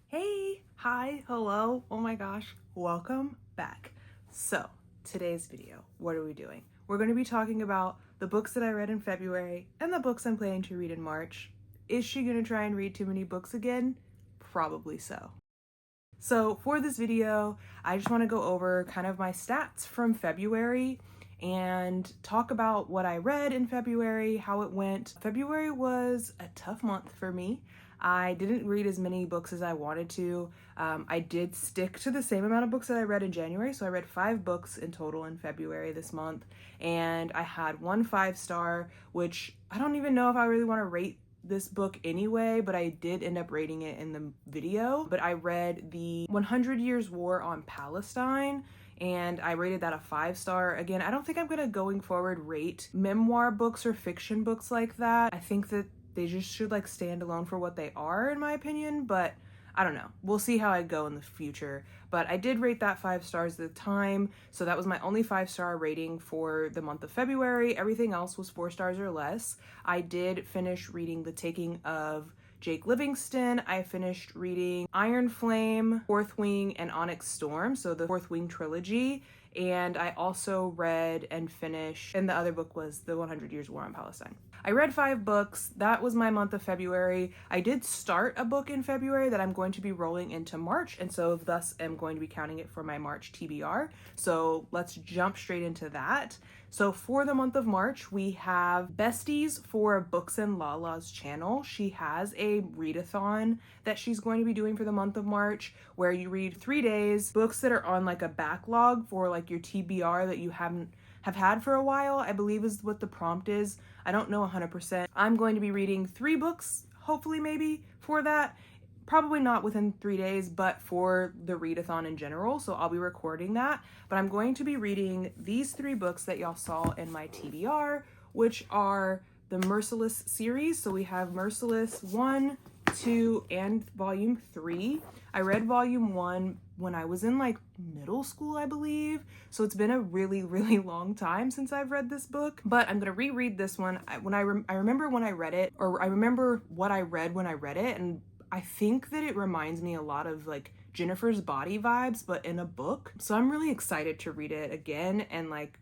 Hey, hi, hello, oh my gosh, welcome back. So, today's video, what are we doing? We're going to be talking about the books that I read in February and the books I'm planning to read in March. Is she going to try and read too many books again? Probably so. So for this video, I just want to go over kind of my stats from February and talk about what I read in February, how it went. February was a tough month for me. I didn't read as many books as I wanted to. I did stick to the same amount of books that I read in January, so I read 5 books in total in February this month, and I had 1 5-star, which I don't even know if I really want to rate this book anyway, but I did end up rating it in the video. But I read the 100 Years War on Palestine, and I rated that a 5-star. Again, I don't think I'm gonna going forward rate memoir books or fiction books like that. I think that they just should like stand alone for what they are, in my opinion, but I don't know. We'll see how I go in the future. But I did rate that 5 stars at the time, so that was my only 5-star rating for the month of February. Everything else was 4 stars or less. I did finish reading The Taking of Jake Livingston. I finished reading Iron Flame, Fourth Wing, and Onyx Storm, so the Fourth Wing trilogy. And I also read and finished, and the other book was The 100 Years War on Palestine. I read 5 books. That was my month of February. I did start a book in February that I'm going to be rolling into March, and so thus am going to be counting it for my March TBR. So let's jump straight into that. So for the month of March, we have Besties for Books and Lala's channel. She has a readathon that she's going to be doing for the month of March, where you read 3 days, books that are on like a backlog for like your TBR that you have had for a while, I believe is what the prompt is. I don't know 100%. I'm going to be reading 3 books, hopefully maybe, for that. Probably not within 3 days, but for the readathon in general, so I'll be recording that. But I'm going to be reading these 3 books that y'all saw in my TBR, which are the Merciless series. So we have Merciless 1, 2, and Volume 3. I read Volume 1 when I was in like middle school, I believe. So it's been a really, really long time since I've read this book, but I'm gonna reread this one. I remember when I read it, or I remember what I read when I read it, and I think that it reminds me a lot of like Jennifer's Body vibes, but in a book. So I'm really excited to read it again and like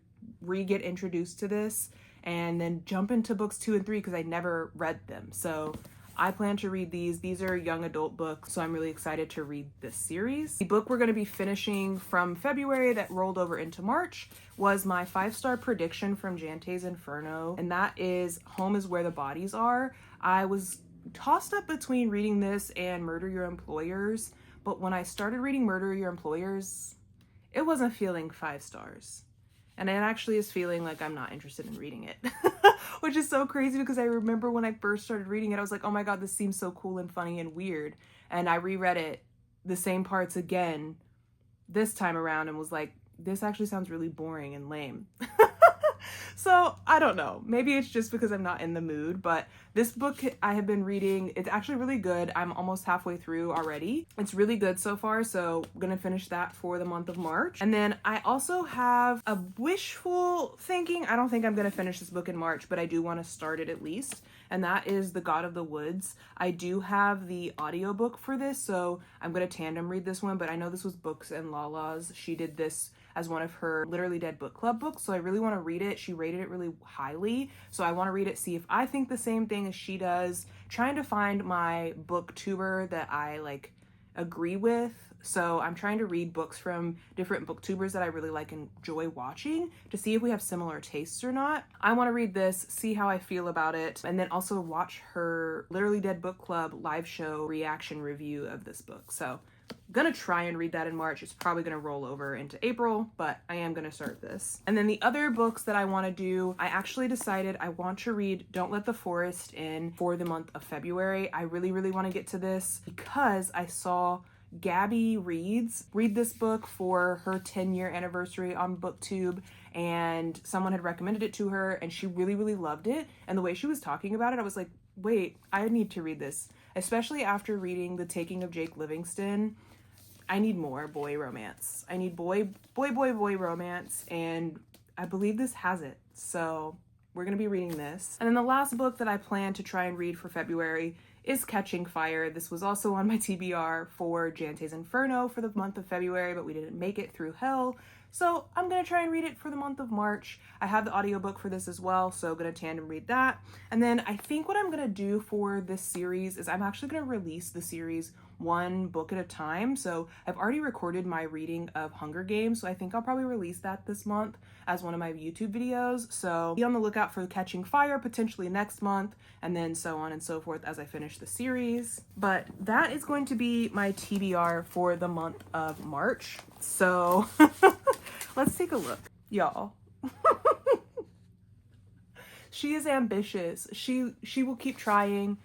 get introduced to this and then jump into books 2 and 3 because I never read them. So I plan to read these. These are young adult books, so I'm really excited to read this series. The book we're going to be finishing from February that rolled over into March was my 5-star prediction from Jante's Inferno, and that is Home is Where the Bodies Are. I was tossed up between reading this and Murder Your Employers, but when I started reading Murder Your Employers, it wasn't feeling 5 stars. And it actually is feeling like I'm not interested in reading it, which is so crazy because I remember when I first started reading it, I was like, oh my God, this seems so cool and funny and weird. And I reread it, the same parts again this time around, and was like, this actually sounds really boring and lame. So I don't know, maybe it's just because I'm not in the mood, but this book I have been reading, it's actually really good. I'm almost halfway through already. It's really good so far, so I'm gonna finish that for the month of March. And then I also have a wishful thinking. I don't think I'm gonna finish this book in March, but I do want to start it at least, and that is The God of the Woods. I do have the audiobook for this, so I'm gonna tandem read this one, but I know this was Books and Lala's. She did this as one of her Literally Dead book club books, so I really want to read it. She rated it really highly, so I want to read it, see if I think the same thing as she does. Trying to find my booktuber that I like agree with, so I'm trying to read books from different booktubers that I really like and enjoy watching to see if we have similar tastes or not. I want to read this, see how I feel about it, and then also watch her Literally Dead book club live show reaction review of this book. So I'm gonna try and read that in March. It's probably gonna roll over into April, but I am gonna start this. And then the other books that I want to do, I actually decided I want to read Don't Let the Forest In for the month of February. I really, really want to get to this because I saw Gabby read this book for her 10-year anniversary on BookTube, and someone had recommended it to her and she really, really loved it. And the way she was talking about it, I was like, wait, I need to read this. Especially after reading The Taking of Jake Livingston, I need more boy romance. I need boy romance, and I believe this has it. So we're going to be reading this. And then the last book that I plan to try and read for February is Catching Fire. This was also on my TBR for Jante's Inferno for the month of February, but we didn't make it through Hell. So I'm going to try and read it for the month of March. I have the audiobook for this as well, so I'm going to tandem read that. And then I think what I'm going to do for this series is I'm actually going to release the series one book at a time. So I've already recorded my reading of Hunger Games, so I think I'll probably release that this month as one of my YouTube videos. So be on the lookout for Catching Fire potentially next month, and then so on and so forth as I finish the series. But that is going to be my TBR for the month of March. So let's take a look, y'all. She is ambitious. She will keep trying,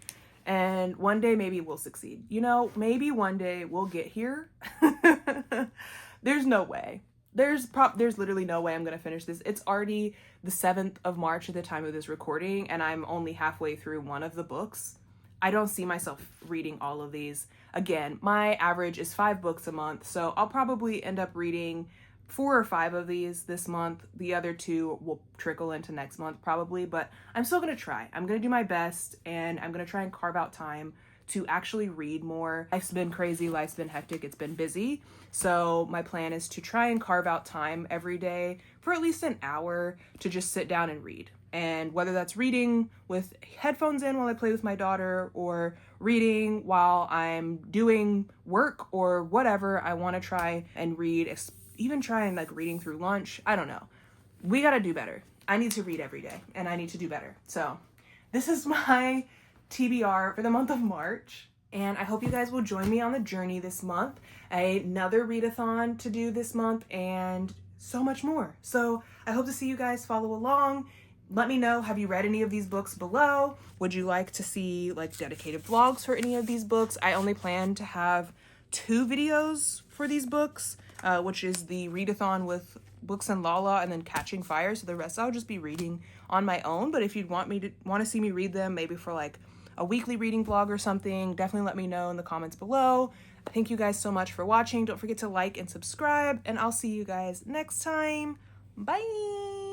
and one day maybe we'll succeed. You know, maybe one day we'll get here. There's no way. There's literally no way I'm gonna finish this. It's already the 7th of March at the time of this recording, and I'm only halfway through one of the books. I don't see myself reading all of these. Again, my average is 5 books a month, so I'll probably end up reading 4 or 5 of these this month. The other 2 will trickle into next month probably, but I'm still gonna try. I'm gonna do my best, and I'm gonna try and carve out time to actually read more. Life's been crazy, life's been hectic, it's been busy. So my plan is to try and carve out time every day for at least an hour to just sit down and read. And whether that's reading with headphones in while I play with my daughter, or reading while I'm doing work, or whatever, I want to try and read, even try and like reading through lunch. I don't know. We got to do better. I need to read every day, and I need to do better. So this is my TBR for the month of March, and I hope you guys will join me on the journey this month. Another readathon to do this month, and so much more. So I hope to see you guys follow along. Let me know, have you read any of these books below? Would you like to see like dedicated vlogs for any of these books? I only plan to have 2 videos for these books, which is the readathon with Books and Lala, and then Catching Fire. So the rest I'll just be reading on my own. But if you'd want to see me read them, maybe for like a weekly reading vlog or something, definitely let me know in the comments below. Thank you guys so much for watching. Don't forget to like and subscribe, and I'll see you guys next time. Bye.